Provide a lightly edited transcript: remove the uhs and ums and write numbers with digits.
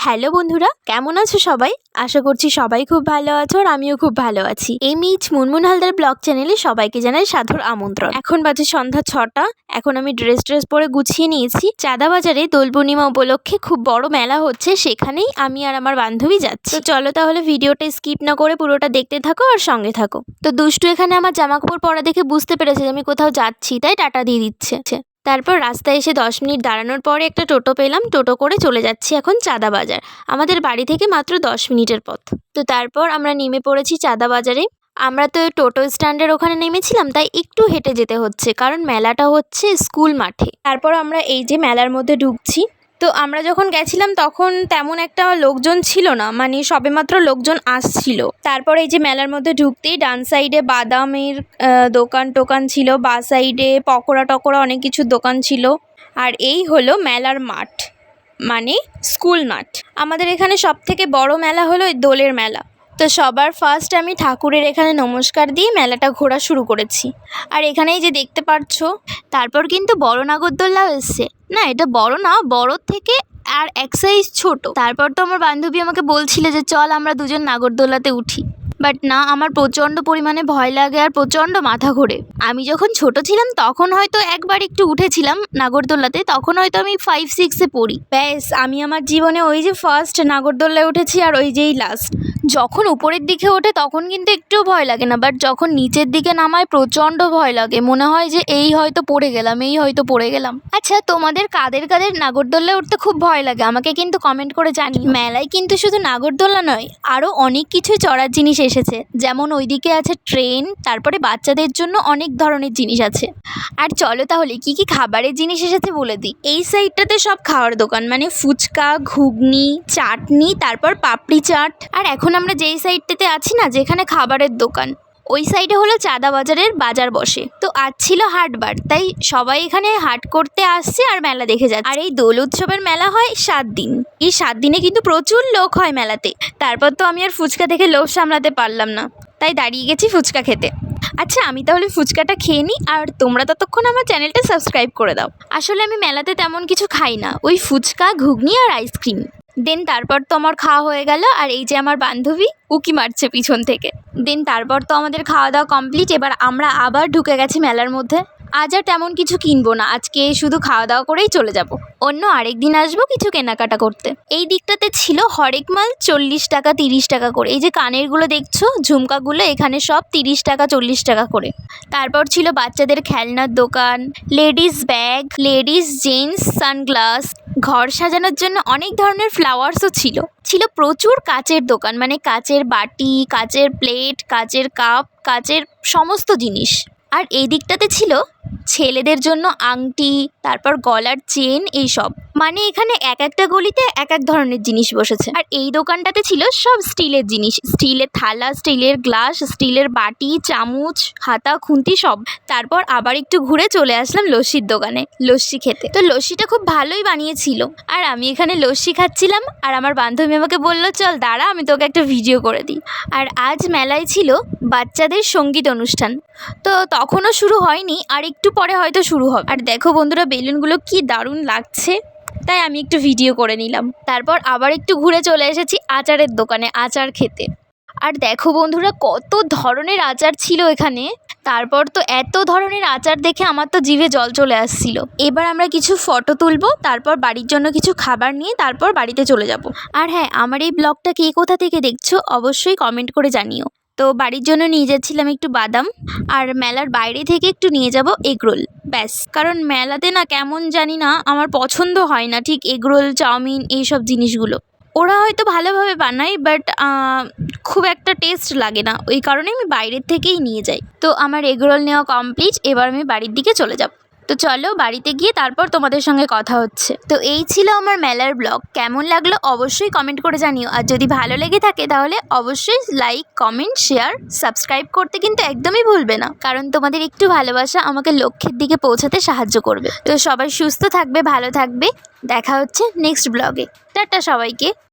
Hello বন্ধুরা, কেমন আছো সবাই? আশা করছি সবাই খুব ভালো আছো আর আমিও খুব ভালো আছি। এই মিচ মুনমুন হালদার ব্লগ চ্যানেলে সবাইকে জানাই সাদর আমন্ত্রণ। এখন বাজে সন্ধ্যা 6টা। এখন আমি ড্রেস পরে গুছিয়ে নিয়েছি। চাঁদা বাজারে দোল পূর্ণিমা উপলক্ষে খুব বড় মেলা হচ্ছে, সেখানেই আমি আর আমার বান্ধবী যাচ্ছি। তো চলো তাহলে ভিডিওটা স্কিপ না করে পুরোটা দেখতে থাকো আর সঙ্গে থাকো। তো দুষ্টু এখানে আমার জামা কাপড় পরা দেখে বুঝতে পেরেছে যে আমি কোথাও যাচ্ছি, তাই টাটা দিয়ে দিচ্ছে। তারপর রাস্তায় এসে 10 মিনিট দাঁড়ানোর পরে একটা টোটো পেলাম। টোটো করে চলে যাচ্ছি এখন চাঁদা বাজার। আমাদের বাড়ি থেকে মাত্র 10 মিনিটের পথ। তো তারপর আমরা নেমে পড়েছি চাঁদা বাজারে। আমরা তো টোটো স্ট্যান্ডের ওখানে নেমেছিলাম, তাই একটু হেঁটে যেতে হচ্ছে, কারণ মেলাটা হচ্ছে স্কুল মাঠে। তারপর আমরা এই যে মেলার মধ্যে ঢুকছি। তো আমরা যখন গেছিলাম তখন তেমন একটা লোকজন ছিল না, মানে সবেমাত্র লোকজন আসছিল। তারপর এই যে মেলার মধ্যে ঢুকতেই ডান সাইডে বাদামের দোকান টোকান ছিল, বা সাইডে পকোড়া টকোড়া অনেক কিছু দোকান ছিল। আর এই হলো মেলার মাঠ, মানে স্কুল মাঠ। আমাদের এখানে সব থেকে বড় মেলা হলো এই দোলের মেলা। তো সবার ফার্স্ট আমি ঠাকুরের এখানে নমস্কার দিয়ে মেলাটা ঘোরা শুরু করেছি। আর এখানেই যে দেখতে পাচ্ছ, তারপর কিন্তু বড় নাগরদোল্লাও এসছে। না, এটা বড় না, বড়র থেকে আর এক সাইজ ছোট। তারপর তো আমার বান্ধবী আমাকে বলছিল যে চল আমরা দুজন নাগরদোল্লাতে উঠি, বাট না, আমার প্রচণ্ড পরিমাণে ভয় লাগে আর প্রচণ্ড মাথা ঘোরে। আমি যখন ছোট ছিলাম তখন হয়তো একবার একটু উঠেছিলাম নাগরদোল্লাতে, তখন হয়তো আমি 5-6-এ পড়ি। ব্যাস, আমি আমার জীবনে ওই যে ফার্স্ট নাগরদোল্লায় উঠেছি আর ওই যেই লাস্ট। যখন উপরের দিকে ওঠে তখন কিন্তু একটু ভয় লাগে না, বাট যখন নিচের দিকে নামায় প্রচণ্ড ভয় লাগে। মনে হয় যে এই হয়তো পড়ে গেলাম। আচ্ছা, তোমাদের কাদের কাদের নাগরদোল্লায় উঠতে খুব ভয় লাগে আমাকে কিন্তু কমেন্ট করে জানি। মেলায় কিন্তু শুধু নাগরদোল্লা নয়, আরও অনেক কিছুই চড়ার জিনিস এসেছে। যেমন ওইদিকে আছে ট্রেন, তারপরে বাচ্চাদের জন্য অনেক ধরনের জিনিস আছে। আর চলো তাহলে কি কি খাবারের জিনিস এসেছে বলে দিই। এই সাইডটাতে সব খাওয়ার দোকান, মানে ফুচকা, ঘুগনি, চাটনি, তারপর পাপড়ি চাট। আর এখন আমরা যেই সাইডটাতে আছি না, যেখানে খাবারের দোকান, ওই সাইডে হলো চাঁদা বাজারের বাজার বসে। তো আজ ছিল হাটবার, তাই সবাই এখানে হাট করতে আসছে আর মেলা দেখে যাচ্ছে। আর এই দোল উৎসবের মেলা হয় 7 দিন। এই 7 দিনে কিন্তু প্রচুর লোক হয় মেলাতে। তারপর তো আমি আর ফুচকা দেখে লোভ সামলাতে পারলাম না, তাই দাঁড়িয়ে গেছি ফুচকা খেতে। আচ্ছা, আমি তাহলে ফুচকাটা খেয়ে নিই, আর তোমরা ততক্ষণ আমার চ্যানেলটা সাবস্ক্রাইব করে দাও। আসলে আমি মেলাতে তেমন কিছু খাই না, ওই ফুচকা, ঘুগনি আর আইসক্রিম। দেন তারপর তো আমার খাওয়া হয়ে গেল, আর এই যে আমার বান্ধবী উকি মারছে পিছন থেকে। দেন তারপর তো আমাদের খাওয়া দাওয়া কমপ্লিট। এবার আমরা আবার ঢুকে গেছি মেলার মধ্যে। আজ আর তেমন কিছু কিনবো না, আজকে শুধু খাওয়া দাওয়া করেই চলে যাব। অন্য আরেক দিন আসবো কিছু কেনাকাটা করতে। এই দিকটাতে ছিল হরেক মাল 40 টাকা 30 টাকা করে। এই যে কানেরগুলো দেখছো, ঝুমকাগুলো, এখানে সব 30 টাকা 40 টাকা করে। তারপর ছিল বাচ্চাদের খেলনার দোকান, ladies bag, ladies gents sunglass, ঘর সাজানোর জন্য অনেক ধরনের ফ্লাওয়ার্সও ছিল প্রচুর কাচের দোকান, মানে কাচের বাটি, কাচের প্লেট, কাচের কাপ, কাচের সমস্ত জিনিস। আর এই দিকটাতে ছিল ছেলেদের জন্য আংটি, তারপর গলার চেন, এইসব। মানে এখানে এক একটা গলিতে এক এক ধরনের জিনিস বসেছে। আর এই দোকানটাতে ছিল সব স্টিলের জিনিস, স্টিলের থালা, স্টিলের গ্লাস, স্টিলের বাটি, চামচ, হাতা, খুন্তি সব। তারপর আবার একটু ঘুরে চলে আসলাম লস্যির দোকানে লস্যি খেতে। তো লস্যিটা খুব ভালোই বানিয়েছিল। আর আমি এখানে লস্যি খাচ্ছিলাম, আর আমার বান্ধবী আমাকে বললো চল দাঁড়া, আমি তোকে একটা ভিডিও করে দিই। আর আজ মেলায় ছিল বাচ্চাদের সঙ্গীত অনুষ্ঠান। তো তখনও শুরু হয়নি, আর একটু পরে হয়তো শুরু হবে। আর দেখো বন্ধুরা, বেলুনগুলো কি দারুণ লাগছে, তাই আমি একটু ভিডিও করে নিলাম। তারপর আবার একটু ঘুরে চলে এসেছি আচারের দোকানে আচার খেতে। আর দেখো বন্ধুরা, কত ধরনের আচার ছিল এখানে। তারপর তো এত ধরনের আচার দেখে আমার তো জিভে জল চলে আসছিল। এবার আমরা কিছু ফটো তুলবো, তারপর বাড়ির জন্য কিছু খাবার নিয়ে তারপর বাড়িতে চলে যাব। আর হ্যাঁ, আমার এই ব্লগটা কে কোথা থেকে দেখছো অবশ্যই কমেন্ট করে জানিও। তো বাড়ির জন্য নিয়ে যাচ্ছিলাম একটু বাদাম, আর মেলার বাইরে থেকে একটু নিয়ে যাব এগরোল। ব্যাস, কারণ মেলাতে না কেমন জানি না আমার পছন্দ হয় না ঠিক এগরোল, চাউমিন, এইসব জিনিসগুলো। ওরা হয়তো ভালোভাবে বানায়, বাট খুব একটা টেস্ট লাগে না, ওই কারণে আমি বাইরের থেকেই নিয়ে যাই। তো আমার এগরোল নেওয়া কমপ্লিট, এবার আমি বাড়ির দিকে চলে যাব। তো চলো বাড়িতে গিয়ে তারপর তোমাদের সঙ্গে কথা হচ্ছে। তো এই ছিল আমার মেলার ব্লগ। কেমন লাগলো অবশ্যই কমেন্ট করে জানিও। আর যদি ভালো লেগে থাকে তাহলে অবশ্যই লাইক, কমেন্ট, শেয়ার, সাবস্ক্রাইব করতে কিন্তু একদমই ভুলবে না, কারণ তোমাদের একটু ভালোবাসা আমাকে লক্ষ্যের দিকে পৌঁছাতে সাহায্য করবে। তো সবাই সুস্থ থাকবে, ভালো থাকবে। দেখা হচ্ছে নেক্সট ব্লগে। টাটা সবাইকে।